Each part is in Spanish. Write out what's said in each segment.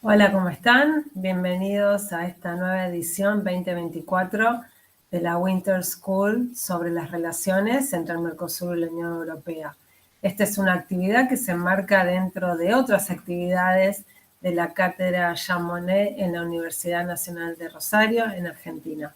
Hola, ¿cómo están? Bienvenidos a esta nueva edición 2024 de la Winter School sobre las relaciones entre el Mercosur y la Unión Europea. Esta es una actividad que se enmarca dentro de otras actividades de la Cátedra Jean Monnet en la Universidad Nacional de Rosario, en Argentina.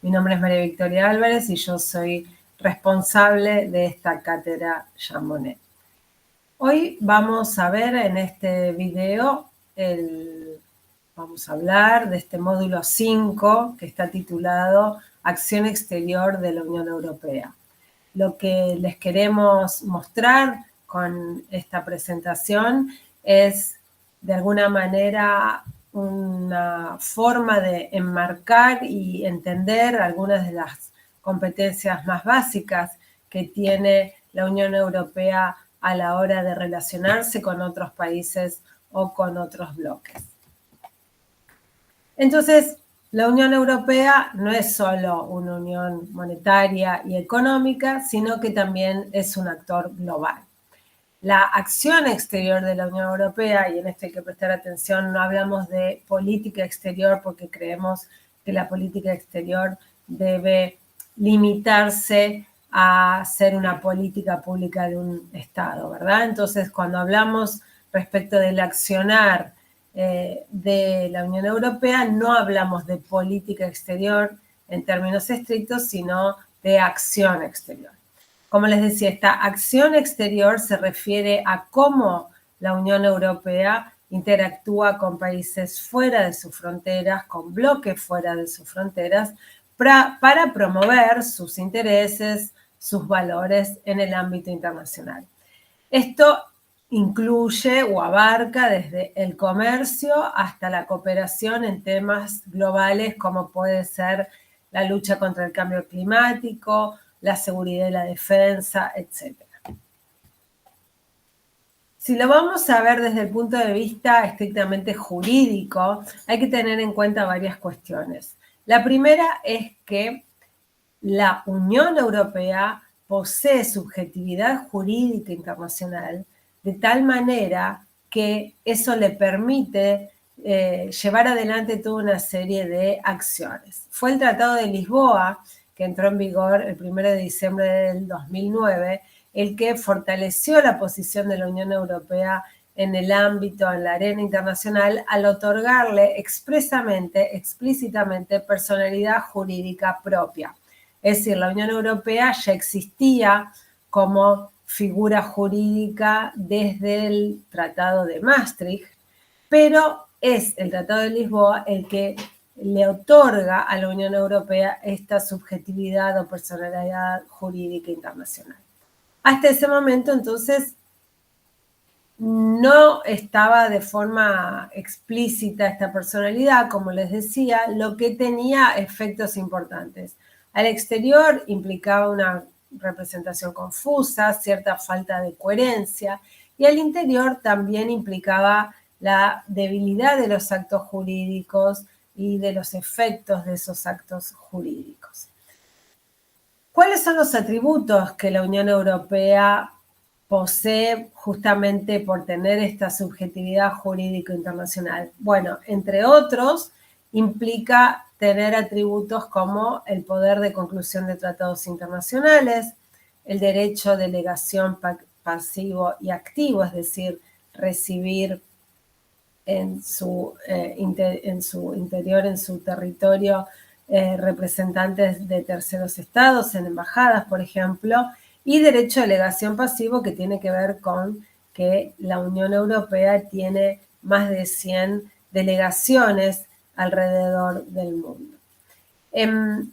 Mi nombre es María Victoria Álvarez y yo soy responsable de esta Cátedra Jean Monnet. Hoy vamos a ver en este video, vamos a hablar de este módulo 5 que está titulado Acción Exterior de la Unión Europea. Lo que les queremos mostrar con esta presentación es de alguna manera una forma de enmarcar y entender algunas de las competencias más básicas que tiene la Unión Europea a la hora de relacionarse con otros países o con otros bloques. Entonces, la Unión Europea no es solo una unión monetaria y económica, sino que también es un actor global. La acción exterior de la Unión Europea, y en esto hay que prestar atención, no hablamos de política exterior porque creemos que la política exterior debe limitarse a ser una política pública de un Estado, ¿verdad? Entonces, cuando hablamos respecto del accionar de la Unión Europea, no hablamos de política exterior en términos estrictos, sino de acción exterior. Como les decía, esta acción exterior se refiere a cómo la Unión Europea interactúa con países fuera de sus fronteras, con bloques fuera de sus fronteras, para promover sus intereses, sus valores en el ámbito internacional. Esto incluye o abarca desde el comercio hasta la cooperación en temas globales como puede ser la lucha contra el cambio climático, la seguridad y la defensa, etc. Si lo vamos a ver desde el punto de vista estrictamente jurídico, hay que tener en cuenta varias cuestiones. La primera es que la Unión Europea posee subjetividad jurídica internacional de tal manera que eso le permite llevar adelante toda una serie de acciones. Fue el Tratado de Lisboa, que entró en vigor el 1 de diciembre del 2009, el que fortaleció la posición de la Unión Europea en el ámbito, en la arena internacional, al otorgarle explícitamente, personalidad jurídica propia. Es decir, la Unión Europea ya existía como figura jurídica desde el Tratado de Maastricht, pero es el Tratado de Lisboa el que le otorga a la Unión Europea esta subjetividad o personalidad jurídica internacional. Hasta ese momento, entonces, no estaba de forma explícita esta personalidad, como les decía, lo que tenía efectos importantes. Al exterior implicaba una representación confusa, cierta falta de coherencia, y al interior también implicaba la debilidad de los actos jurídicos y de los efectos de esos actos jurídicos. ¿Cuáles son los atributos que la Unión Europea posee justamente por tener esta subjetividad jurídica internacional? Bueno, entre otros, implica tener atributos como el poder de conclusión de tratados internacionales, el derecho de delegación pasivo y activo, es decir, recibir en su interior, en su territorio, representantes de terceros estados, en embajadas, por ejemplo, y derecho de delegación pasivo, que tiene que ver con que la Unión Europea tiene más de 100 delegaciones alrededor del mundo.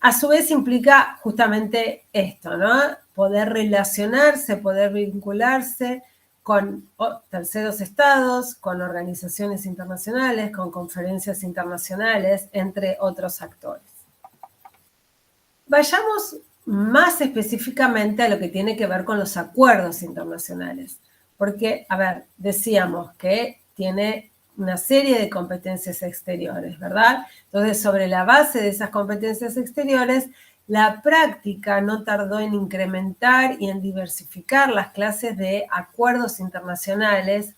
A su vez implica justamente esto, ¿no? Poder relacionarse, poder vincularse con terceros estados, con organizaciones internacionales, con conferencias internacionales, entre otros actores. Vayamos más específicamente a lo que tiene que ver con los acuerdos internacionales, porque, a ver, decíamos que tiene una serie de competencias exteriores, ¿verdad? Entonces, sobre la base de esas competencias exteriores, la práctica no tardó en incrementar y en diversificar las clases de acuerdos internacionales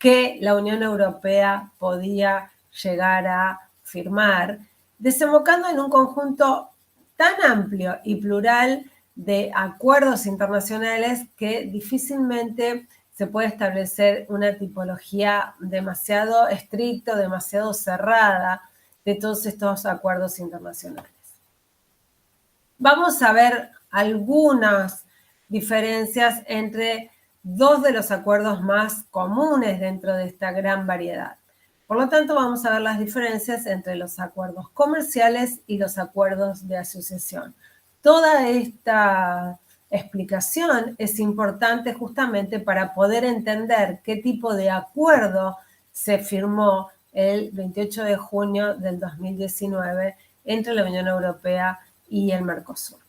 que la Unión Europea podía llegar a firmar, desembocando en un conjunto tan amplio y plural de acuerdos internacionales que difícilmente se puede establecer una tipología demasiado estricta, demasiado cerrada de todos estos acuerdos internacionales. Vamos a ver algunas diferencias entre dos de los acuerdos más comunes dentro de esta gran variedad. Por lo tanto, vamos a ver las diferencias entre los acuerdos comerciales y los acuerdos de asociación. Toda esta explicación es importante justamente para poder entender qué tipo de acuerdo se firmó el 28 de junio del 2019 entre la Unión Europea y el Mercosur.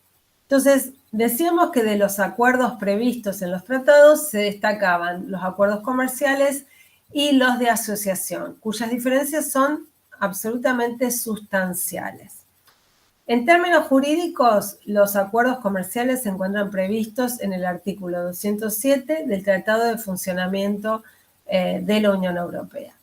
Entonces, decíamos que de los acuerdos previstos en los tratados se destacaban los acuerdos comerciales y los de asociación, cuyas diferencias son absolutamente sustanciales. En términos jurídicos, los acuerdos comerciales se encuentran previstos en el artículo 207 del Tratado de Funcionamiento de la Unión Europea.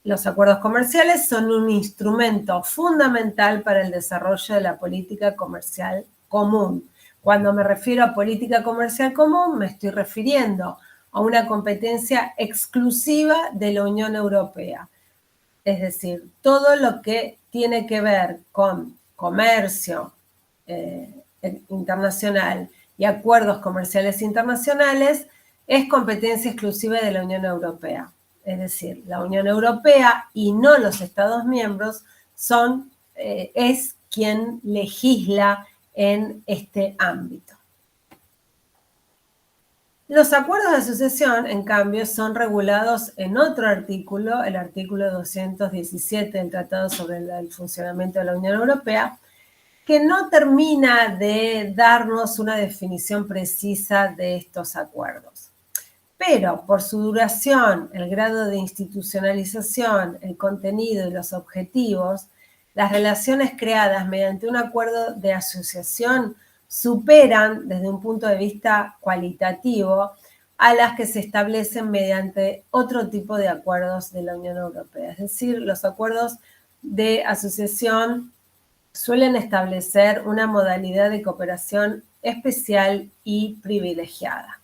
Los acuerdos comerciales son un instrumento fundamental para el desarrollo de la política comercial común. Cuando me refiero a política comercial común, me estoy refiriendo a una competencia exclusiva de la Unión Europea. Es decir, todo lo que tiene que ver con comercio internacional y acuerdos comerciales internacionales es competencia exclusiva de la Unión Europea. Es decir, la Unión Europea y no los Estados miembros es quien legisla en este ámbito. Los acuerdos de asociación, en cambio, son regulados en otro artículo, el artículo 217 del Tratado sobre el Funcionamiento de la Unión Europea, que no termina de darnos una definición precisa de estos acuerdos. Pero por su duración, el grado de institucionalización, el contenido y los objetivos, las relaciones creadas mediante un acuerdo de asociación superan desde un punto de vista cualitativo a las que se establecen mediante otro tipo de acuerdos de la Unión Europea. Es decir, los acuerdos de asociación suelen establecer una modalidad de cooperación especial y privilegiada.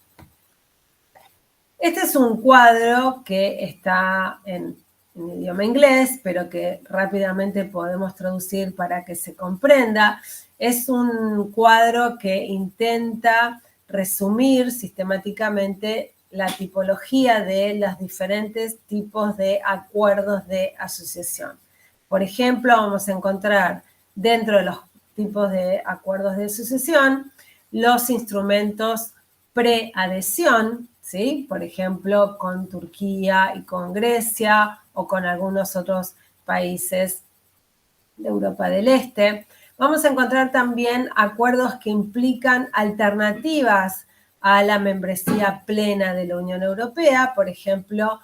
Este es un cuadro que está en idioma inglés, pero que rápidamente podemos traducir para que se comprenda. Es un cuadro que intenta resumir sistemáticamente la tipología de los diferentes tipos de acuerdos de asociación. Por ejemplo, vamos a encontrar dentro de los tipos de acuerdos de asociación los instrumentos preadhesión, ¿sí? Por ejemplo, con Turquía y con Grecia o con algunos otros países de Europa del Este. Vamos a encontrar también acuerdos que implican alternativas a la membresía plena de la Unión Europea, por ejemplo,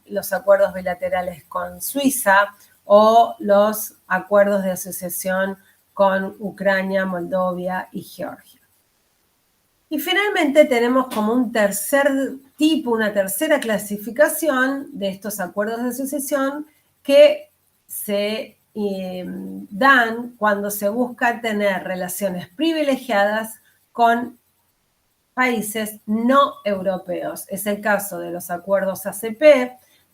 los acuerdos bilaterales con Suiza o los acuerdos de asociación con Ucrania, Moldavia y Georgia. Y finalmente tenemos como un tercer tipo, una tercera clasificación de estos acuerdos de asociación que se dan cuando se busca tener relaciones privilegiadas con países no europeos. Es el caso de los acuerdos ACP,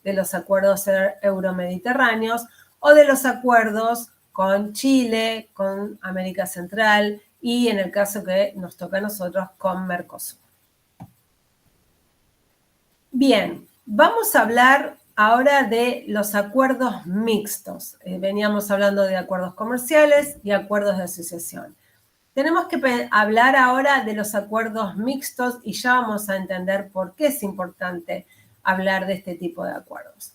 de los acuerdos euromediterráneos o de los acuerdos con Chile, con América Central y en el caso que nos toca a nosotros con Mercosur. Bien, vamos a hablar ahora de los acuerdos mixtos. Veníamos hablando de acuerdos comerciales y acuerdos de asociación. Tenemos que hablar ahora de los acuerdos mixtos y ya vamos a entender por qué es importante hablar de este tipo de acuerdos.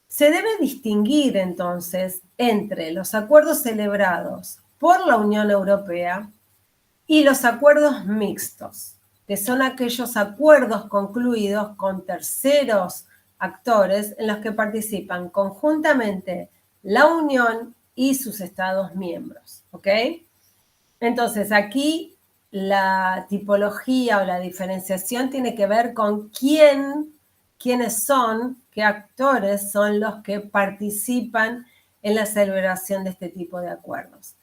Se debe distinguir entonces entre los acuerdos celebrados por la Unión Europea y los acuerdos mixtos, que son aquellos acuerdos concluidos con terceros actores en los que participan conjuntamente la Unión y sus Estados miembros, ¿ok? Entonces, aquí la tipología o la diferenciación tiene que ver con quién quiénes son, qué actores son los que participan en la celebración de este tipo de acuerdos.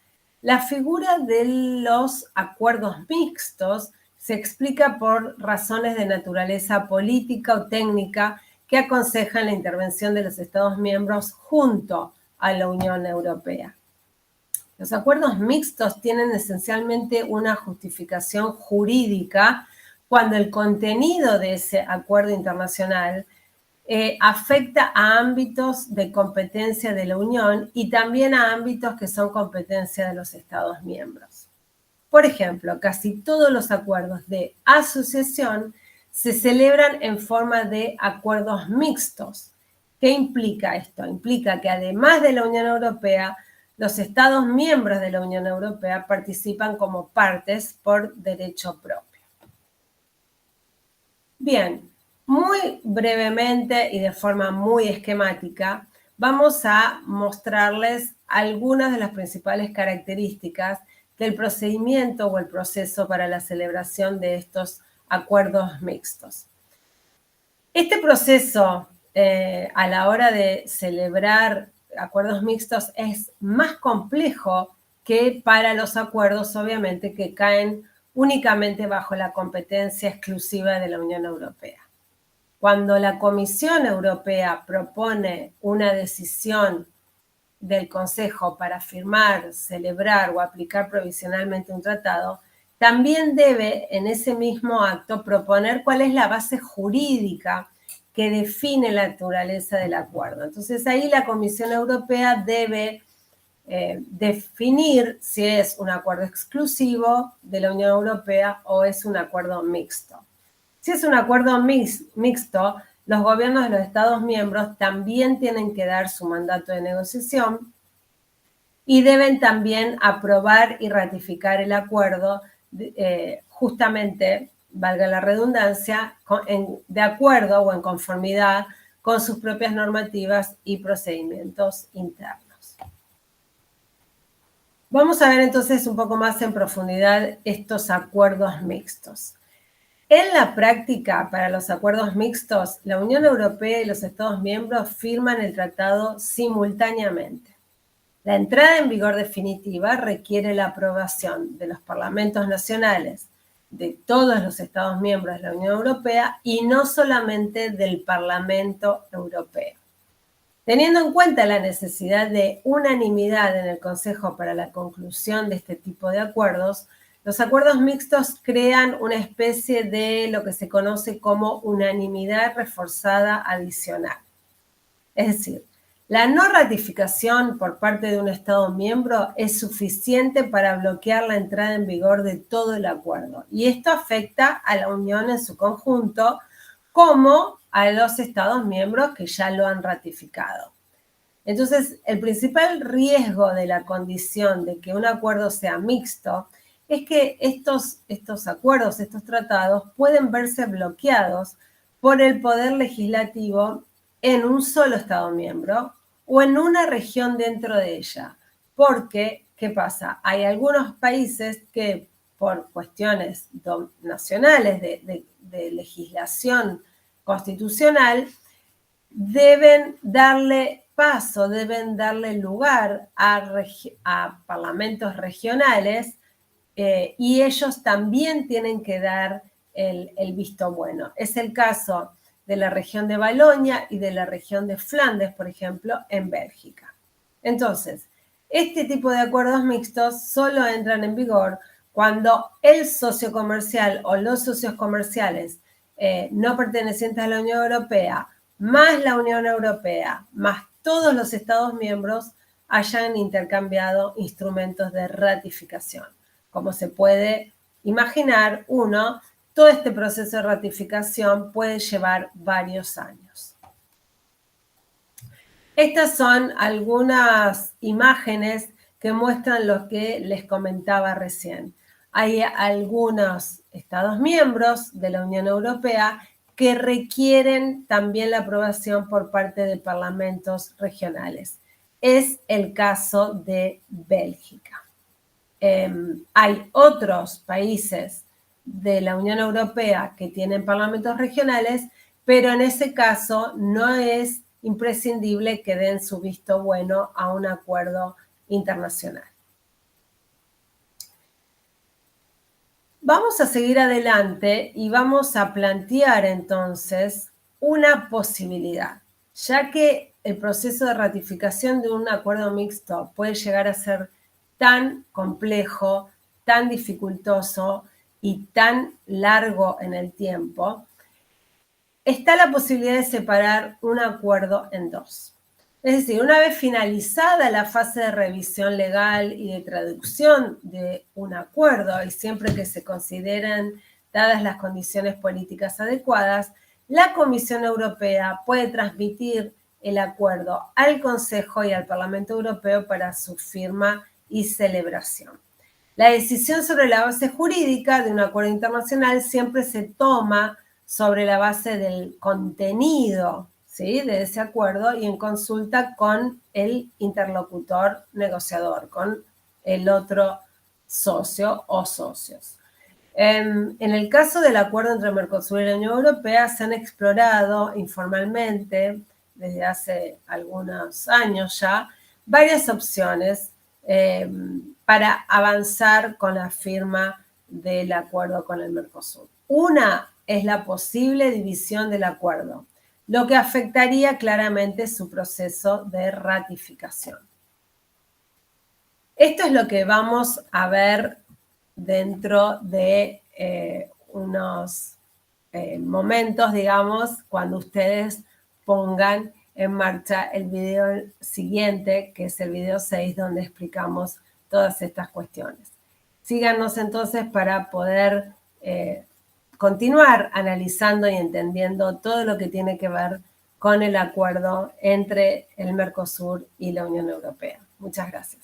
La figura de los acuerdos mixtos se explica por razones de naturaleza política o técnica que aconsejan la intervención de los Estados miembros junto a la Unión Europea. Los acuerdos mixtos tienen esencialmente una justificación jurídica cuando el contenido de ese acuerdo internacional afecta a ámbitos de competencia de la Unión y también a ámbitos que son competencia de los Estados miembros. Por ejemplo, casi todos los acuerdos de asociación se celebran en forma de acuerdos mixtos. ¿Qué implica esto? Implica que además de la Unión Europea, los Estados miembros de la Unión Europea participan como partes por derecho propio. Bien, muy brevemente y de forma muy esquemática, vamos a mostrarles algunas de las principales características del procedimiento o el proceso para la celebración de estos acuerdos mixtos. Este proceso, a la hora de celebrar acuerdos mixtos, es más complejo que para los acuerdos, obviamente, que caen únicamente bajo la competencia exclusiva de la Unión Europea. Cuando la Comisión Europea propone una decisión del Consejo para firmar, celebrar o aplicar provisionalmente un tratado, también debe en ese mismo acto proponer cuál es la base jurídica que define la naturaleza del acuerdo. Entonces ahí la Comisión Europea debe definir si es un acuerdo exclusivo de la Unión Europea o es un acuerdo mixto. Si es un acuerdo mixto, los gobiernos de los Estados miembros también tienen que dar su mandato de negociación y deben también aprobar y ratificar el acuerdo justamente, valga la redundancia, de acuerdo o en conformidad con sus propias normativas y procedimientos internos. Vamos a ver entonces un poco más en profundidad estos acuerdos mixtos. En la práctica, para los acuerdos mixtos, la Unión Europea y los Estados miembros firman el tratado simultáneamente. La entrada en vigor definitiva requiere la aprobación de los parlamentos nacionales de todos los Estados miembros de la Unión Europea y no solamente del Parlamento Europeo. Teniendo en cuenta la necesidad de unanimidad en el Consejo para la conclusión de este tipo de acuerdos, los acuerdos mixtos crean una especie de lo que se conoce como unanimidad reforzada adicional. Es decir, la no ratificación por parte de un Estado miembro es suficiente para bloquear la entrada en vigor de todo el acuerdo. Y esto afecta a la Unión en su conjunto, como a los Estados miembros que ya lo han ratificado. Entonces, el principal riesgo de la condición de que un acuerdo sea mixto es que estos acuerdos, estos tratados, pueden verse bloqueados por el poder legislativo en un solo Estado miembro o en una región dentro de ella. Porque, ¿qué pasa? Hay algunos países que por cuestiones nacionales de legislación constitucional deben darle paso, deben darle lugar a parlamentos regionales y ellos también tienen que dar el visto bueno. Es el caso de la región de Valonia y de la región de Flandes, por ejemplo, en Bélgica. Entonces, este tipo de acuerdos mixtos solo entran en vigor cuando el socio comercial o los socios comerciales no pertenecientes a la Unión Europea, más la Unión Europea, más todos los Estados miembros hayan intercambiado instrumentos de ratificación. Como se puede imaginar, todo este proceso de ratificación puede llevar varios años. Estas son algunas imágenes que muestran lo que les comentaba recién. Hay algunos Estados miembros de la Unión Europea que requieren también la aprobación por parte de parlamentos regionales. Es el caso de Bélgica. Hay otros países de la Unión Europea que tienen parlamentos regionales pero en ese caso no es imprescindible que den su visto bueno a un acuerdo internacional. Vamos a seguir adelante y vamos a plantear entonces una posibilidad, ya que el proceso de ratificación de un acuerdo mixto puede llegar a ser tan complejo, tan dificultoso y tan largo en el tiempo, está la posibilidad de separar un acuerdo en dos. Es decir, una vez finalizada la fase de revisión legal y de traducción de un acuerdo, y siempre que se consideren dadas las condiciones políticas adecuadas, la Comisión Europea puede transmitir el acuerdo al Consejo y al Parlamento Europeo para su firma y celebración. La decisión sobre la base jurídica de un acuerdo internacional siempre se toma sobre la base del contenido, ¿sí?, de ese acuerdo y en consulta con el interlocutor negociador, con el otro socio o socios. En el caso del acuerdo entre Mercosur y la Unión Europea, se han explorado informalmente, desde hace algunos años ya, varias opciones para avanzar con la firma del acuerdo con el Mercosur. Una es la posible división del acuerdo, lo que afectaría claramente su proceso de ratificación. Esto es lo que vamos a ver dentro de unos momentos, digamos, cuando ustedes pongan en marcha el video siguiente, que es el video 6, donde explicamos todas estas cuestiones. Síganos entonces para poder continuar analizando y entendiendo todo lo que tiene que ver con el acuerdo entre el Mercosur y la Unión Europea. Muchas gracias.